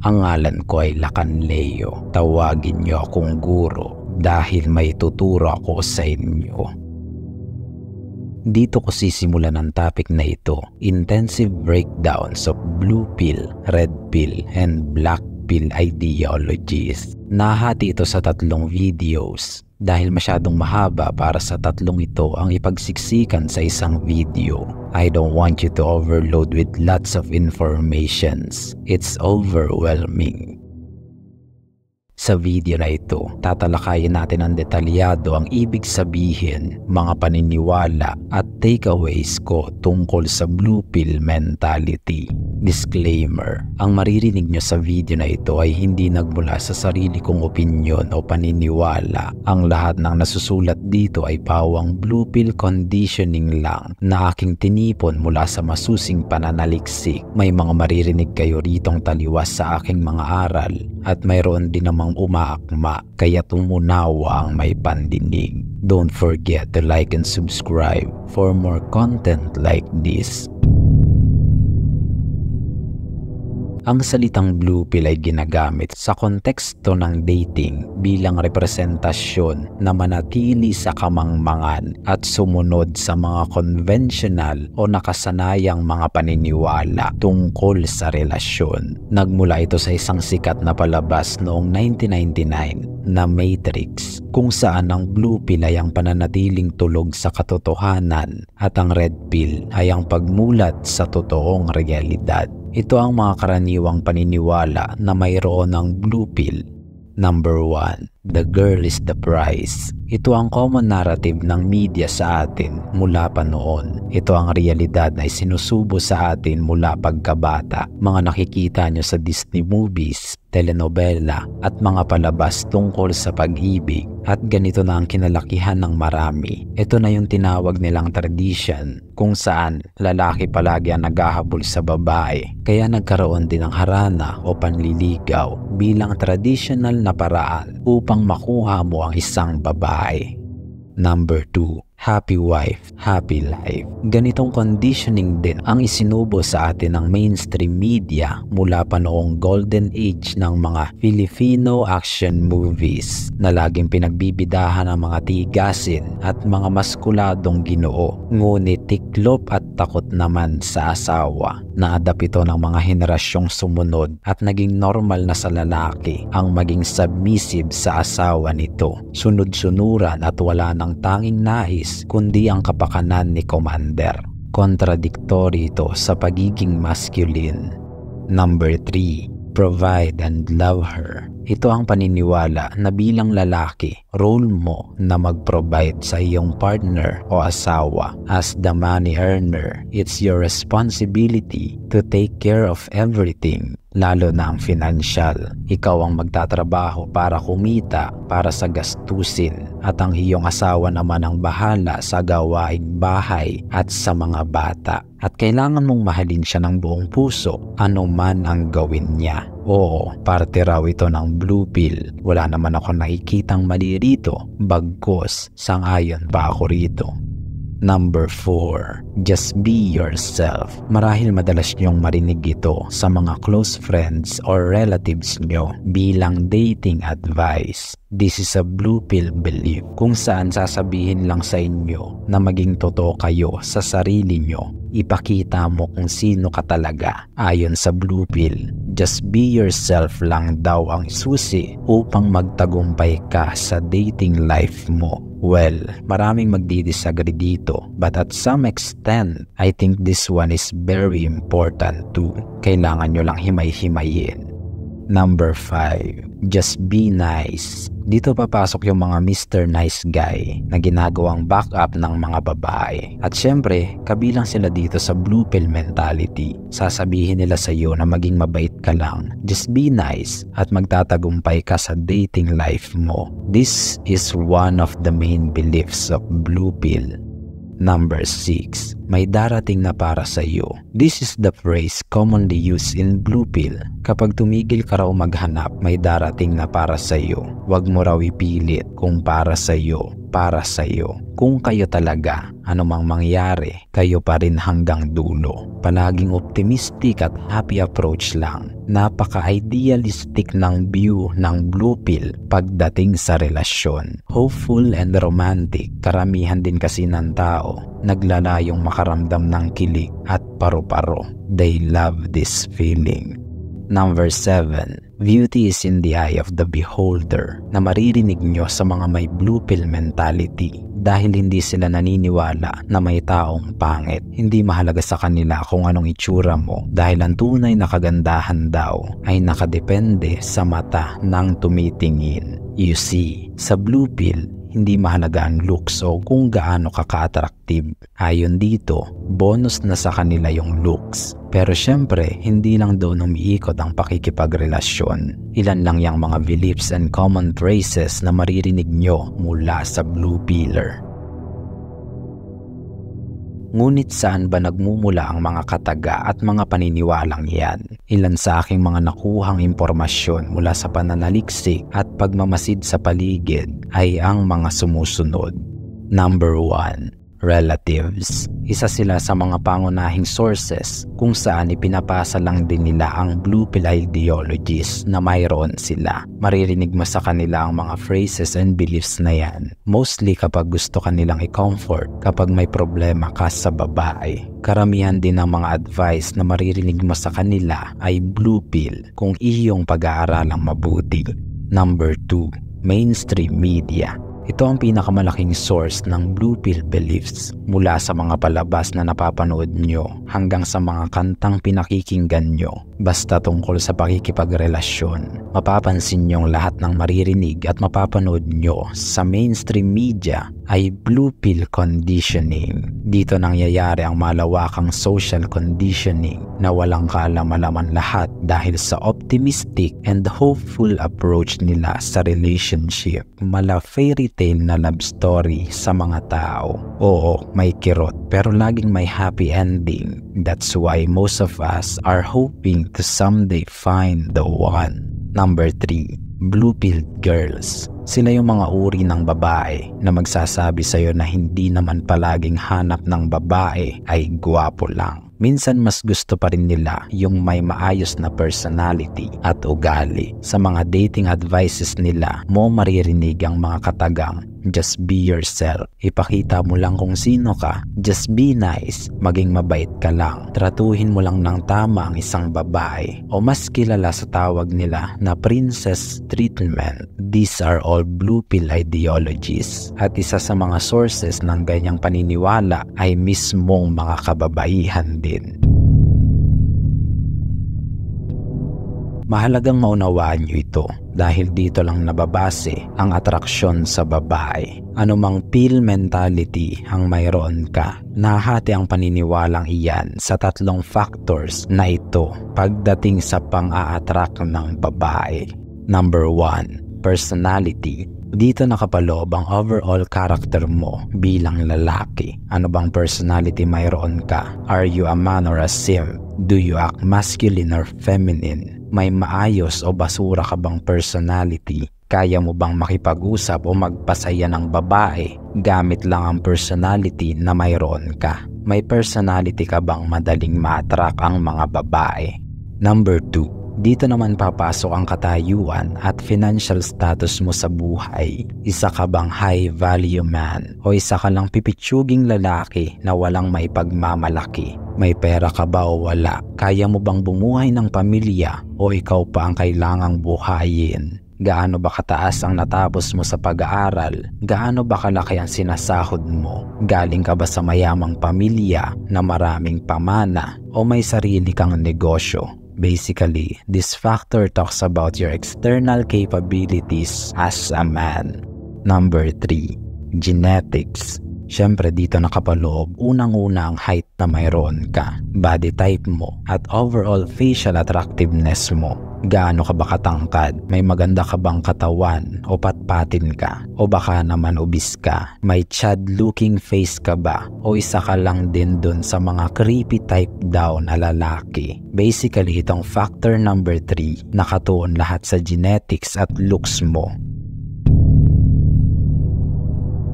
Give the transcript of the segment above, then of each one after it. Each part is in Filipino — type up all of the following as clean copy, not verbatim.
Ang ngalan ko ay Lacan Leo. Tawagin niyo akong guro dahil may tuturo ako sa inyo. Dito ko sisimulan ang topic na ito, intensive breakdowns of blue pill, red pill, and black pill ideologies. Nahati ito sa 3 videos. Dahil masyadong mahaba para sa 3 ito ang ipagsiksikan sa isang video, I don't want you to overload with lots of informations. It's overwhelming. Sa video na ito, tatalakayin natin ang detalyado ang ibig sabihin, mga paniniwala at takeaways ko tungkol sa blue pill mentality. Disclaimer, ang maririnig nyo sa video na ito ay hindi nagmula sa sarili kong opinyon o paniniwala. Ang lahat ng nasusulat dito ay pawang blue pill conditioning lang na aking tinipon mula sa masusing pananaliksik. May mga maririnig kayo ritong taliwas sa aking mga aral at mayroon din namang umaakma, kaya tumunawa ang may pandinig. Don't forget to like and subscribe for more content like this. Ang salitang blue pill ay ginagamit sa konteksto ng dating bilang representasyon na manatili sa kamangmangan at sumunod sa mga conventional o nakasanayang mga paniniwala tungkol sa relasyon. Nagmula ito sa isang sikat na palabas noong 1999 na Matrix, kung saan ang blue pill ay ang pananatiling tulog sa katotohanan at ang red pill ay ang pagmulat sa totoong realidad. Ito ang mga karaniwang paniniwala na mayroon ng blue pill. Number 1, the girl is the prize. Ito ang common narrative ng media sa atin mula pa noon. Ito ang realidad na isinusubo sa atin mula pagkabata. Mga nakikita nyo sa Disney movies, telenovela at mga palabas tungkol sa pag-ibig. At ganito na ang kinalakihan ng marami. Ito na yung tinawag nilang tradition, kung saan lalaki palagi ang naghahabol sa babae. Kaya nagkaroon din ng harana o panliligaw bilang traditional na paraan upang makuha mo ang isang babae. Number 2, happy wife, happy life. Ganitong conditioning din ang isinubo sa atin ng mainstream media mula pa noong golden age ng mga Filipino action movies na laging pinagbibidahan ng mga tigasin at mga maskuladong ginoo. Ngunit tiklop at takot naman sa asawa. Naadap ito ng mga henerasyong sumunod at naging normal na sa lalaki ang maging submissive sa asawa nito. Sunod-sunuran at wala ng tanging nais kundi ang kapakanan ni Commander. Kontradiktoryo ito sa pagiging masculine. Number 3, provide and love her. Ito ang paniniwala na bilang lalaki, role mo na mag-provide sa iyong partner o asawa. As the money earner, it's your responsibility to take care of everything, lalo na ang financial. Ikaw ang magtatrabaho para kumita, para sa gastusin, at ang iyong asawa naman ang bahala sa gawaing bahay at sa mga bata. At kailangan mong mahalin siya ng buong puso, ano man ang gawin niya. Oo, parte raw ito ng blue pill. Wala naman ako nakikitang mali rito, bagkus sang-ayon pa ako rito. Number 4, just be yourself. Marahil madalas niyong marinig ito sa mga close friends or relatives niyo bilang dating advice. This is a blue pill belief kung saan sasabihin lang sa inyo na maging totoo kayo sa sarili nyo. Ipakita mo kung sino ka talaga. Ayon sa blue pill, just be yourself lang daw ang susi upang magtagumpay ka sa dating life mo. Well, maraming magdidisagree dito, but at some extent, I think this one is very important too. Kailangan nyo lang himay-himayin. Number 5, just be nice. Dito papasok yung mga Mr. Nice Guy na ginagawang backup ng mga babae. At syempre, kabilang sila dito sa blue pill mentality. Sasabihin nila sa iyo na maging mabait ka lang, just be nice, at magtatagumpay ka sa dating life mo. This is one of the main beliefs of blue pill. Number 6, may darating na para sa iyo. This is the phrase commonly used in blue pill. Kapag tumigil ka raw maghanap, may darating na para sa iyo. Huwag mo raw ipilit kung para sa iyo. para sa'yo. Kung kayo talaga, anumang mangyari, kayo pa rin hanggang dulo. Palaging optimistic at happy approach lang. Napaka-idealistic ng view ng blue pill pagdating sa relasyon. Hopeful and romantic, karamihan din kasi ng tao naglalayong makaramdam ng kilig at paru-paro. They love this feeling. Number 7. Beauty is in the eye of the beholder, na maririnig nyo sa mga may blue pill mentality dahil hindi sila naniniwala na may taong pangit. Hindi mahalaga sa kanila kung anong itsura mo dahil ang tunay na kagandahan daw ay nakadepende sa mata ng tumitingin. You see, sa blue pill, hindi mahalaga ang looks o kung gaano ka ka-attractive. Ayon dito, bonus na sa kanila yung looks. Pero syempre, hindi lang doon umiikot ang pakikipagrelasyon. Ilan lang yung mga beliefs and common phrases na maririnig nyo mula sa blue pillar. Ngunit saan ba nagmumula ang mga kataga at mga paniniwalang yan? Ilan sa aking mga nakuhang impormasyon mula sa pananaliksik at pagmamasid sa paligid ay ang mga sumusunod. Number 1. Relatives. Isa sila sa mga pangunahing sources kung saan ipinapasa lang din nila ang blue pill ideologies na mayroon sila. Maririnig mo sa kanila ang mga phrases and beliefs na yan. Mostly kapag gusto kanilang i-comfort kapag may problema ka sa babae. Karamihan din ng mga advice na maririnig mo sa kanila ay blue pill kung iyong pag-aaralang mabuti. Number 2. Mainstream media. Ito ang pinakamalaking source ng blue pill beliefs mula sa mga palabas na napapanood nyo hanggang sa mga kantang pinakikinggan nyo. Basta tungkol sa pakikipagrelasyon, mapapansin nyong lahat ng maririnig at mapapanood nyo sa mainstream media ay blue pill conditioning. Dito nangyayari ang malawakang social conditioning na walang kaalaman-alaman lahat dahil sa optimistic and hopeful approach nila sa relationship. Mala fairy tale na love story sa mga tao. Oo, may kirot pero laging may happy ending. That's why most of us are hoping to someday find the one. Number 3. Blue-pilled girls. Sila yung mga uri ng babae na magsasabi sa'yo na hindi naman palaging hanap ng babae ay gwapo lang. Minsan mas gusto pa rin nila yung may maayos na personality at ugali. Sa mga dating advices nila, mo maririnig ang mga katagang, just be yourself. Ipakita mo lang kung sino ka. Just be nice. Maging mabait ka lang. Tratuhin mo lang ng tama ang isang babae. O mas kilala sa tawag nila na princess treatment. These are all blue pill ideologies. At isa sa mga sources ng ganyang paniniwala ay mismong mga kababaihan din. Mahalagang maunawaan nyo ito dahil dito lang nababase ang atraksyon sa babae. Anumang pill mentality ang mayroon ka, nahati ang paniniwalang iyan sa 3 factors na ito pagdating sa pang-a-attract ng babae. Number 1. Personality. Dito nakapaloob ang overall character mo bilang lalaki. Ano bang personality mayroon ka? Are you a man or a simp? Do you act masculine or feminine? May maayos o basura ka bang personality? Kaya mo bang makipag-usap o magpasaya ng babae gamit lang ang personality na mayroon ka? May personality ka bang madaling ma-attract ang mga babae? Number 2. Dito naman papasok ang katayuan at financial status mo sa buhay. Isa ka bang high value man o isa ka lang pipitsuging lalaki na walang maipagmamalaki? May pera ka ba o wala? Kaya mo bang bumuhay ng pamilya o ikaw pa ang kailangang buhayin? Gaano ba kataas ang natapos mo sa pag-aaral? Gaano ba kalaki ang sinasahod mo? Galing ka ba sa mayamang pamilya na maraming pamana o may sarili kang negosyo? Basically, this factor talks about your external capabilities as a man. Number 3. Genetics. Siyempre dito nakapaloob unang-una ang height na mayroon ka, body type mo, at overall facial attractiveness mo. Gaano ka ba katangkad? May maganda ka bang katawan o patpatin ka? O baka naman obese ka? May chad-looking face ka ba? O isa ka lang din dun sa mga creepy type daw na lalaki? Basically, itong factor number 3, nakatuon lahat sa genetics at looks mo.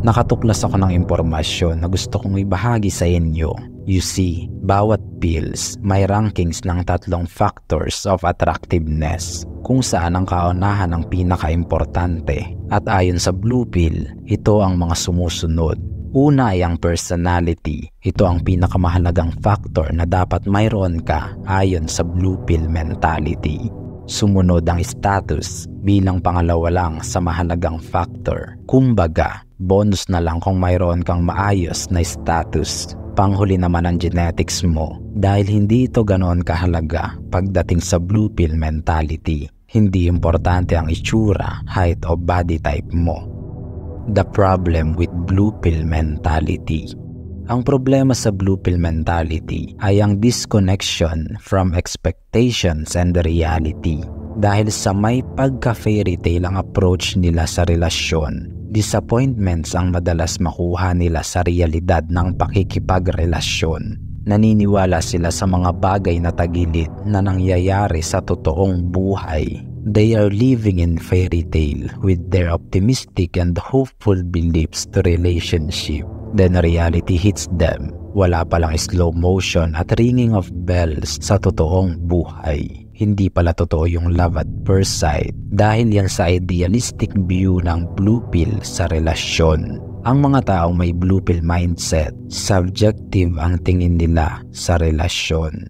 Nakatuklas ako ng impormasyon na gusto kong ibahagi sa inyo. You see, bawat pills may rankings ng 3 factors of attractiveness kung saan ang kaunahan ang pinaka-importante. At ayon sa blue pill, ito ang mga sumusunod. Una ay ang personality. Ito ang pinakamahalagang factor na dapat mayroon ka ayon sa blue pill mentality. Sumunod ang status bilang pangalawa lang sa mahalagang factor. Kumbaga, bonus na lang kung mayroon kang maayos na status. Panghuli naman ang genetics mo dahil hindi ito ganoon kahalaga pagdating sa blue pill mentality. Hindi importante ang itsura, height o body type mo. The problem with blue pill mentality. Ang problema sa blue pill mentality ay ang disconnection from expectations and the reality. Dahil sa may pagka-fairy tale ang approach nila sa relasyon, disappointments ang madalas makuha nila sa realidad ng pakikipagrelasyon. Naniniwala sila sa mga bagay na tagilid na nangyayari sa totoong buhay. They are living in fairy tale with their optimistic and hopeful beliefs to relationship. Then reality hits them. Wala palang slow motion at ringing of bells sa totoong buhay. Hindi pala totoo yung love at first sight dahil yan sa idealistic view ng blue pill sa relasyon. Ang mga taong may blue pill mindset, subjective ang tingin nila sa relasyon.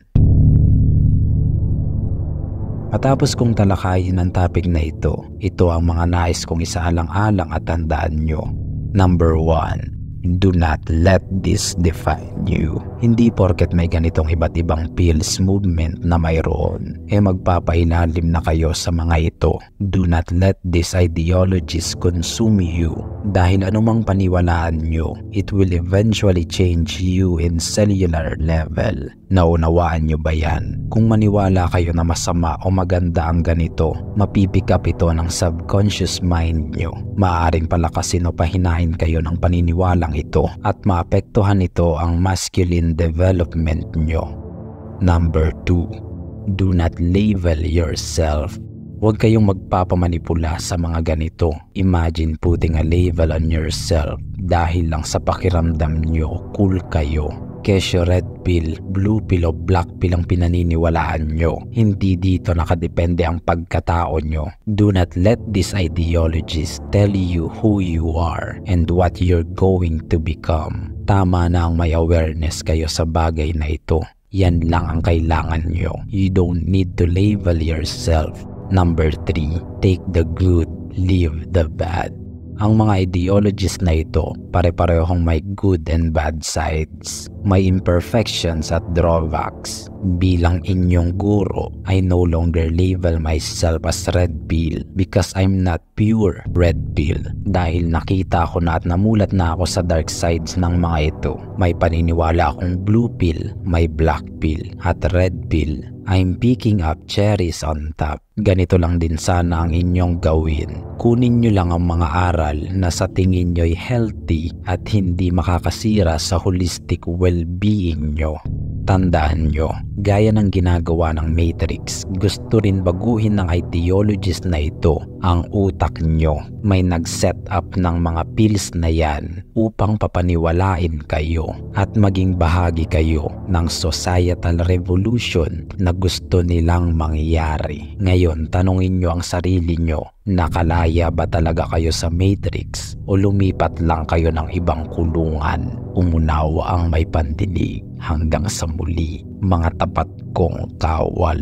Matapos kong talakayin ang topic na ito ang mga nais kong isaalang-alang at tandaan nyo. Number 1, do not let this define you. Hindi porket may ganitong iba't ibang pills movement na mayroon, magpapailalim na kayo sa mga ito. Do not let these ideologies consume you. Dahil anumang paniwalaan nyo, it will eventually change you in cellular level. Naunawaan nyo ba yan? Kung maniwala kayo na masama o maganda ang ganito, mapipick up ito ng subconscious mind nyo. Maaaring palakasin o pahinain kayo ng paniniwalang ito at maapektuhan ito ang masculine development nyo. Number 2, do not label yourself. Huwag kayong magpapamanipula sa mga ganito. Imagine putting a label on yourself dahil lang sa pakiramdam nyo cool kayo. Kesyo red pill, blue pill o black pill ang pinaniniwalaan nyo. Hindi dito nakadepende ang pagkatao nyo. Do not let these ideologies tell you who you are and what you're going to become. Tama na ang may awareness kayo sa bagay na ito. Yan lang ang kailangan nyo. You don't need to label yourself. Number 3, take the good, leave the bad. Ang mga ideologies na ito, pare-parehong may good and bad sides. May imperfections at drawbacks. Bilang inyong guro, I no longer label myself as red pill because I'm not pure red pill. Dahil nakita ko na at namulat na ako sa dark sides ng mga ito. May paniniwala akong blue pill, may black pill, at red pill. I'm picking up cherries on top. Ganito lang din sana ang inyong gawin. Kunin nyo lang ang mga aral na sa tingin nyo'y healthy at hindi makakasira sa holistic well-being nyo. Tandaan nyo, gaya ng ginagawa ng Matrix, gusto rin baguhin ng ideologies na ito ang utak nyo. May nag-set up ng mga pills na yan upang papaniwalain kayo at maging bahagi kayo ng societal revolution na gusto nilang mangyari. Ngayon, tanungin nyo ang sarili nyo, nakalaya ba talaga kayo sa Matrix o lumipat lang kayo ng ibang kulungan? Umunawa ang may pandinig. Hanggang sa muli, mga tapat kong kawal.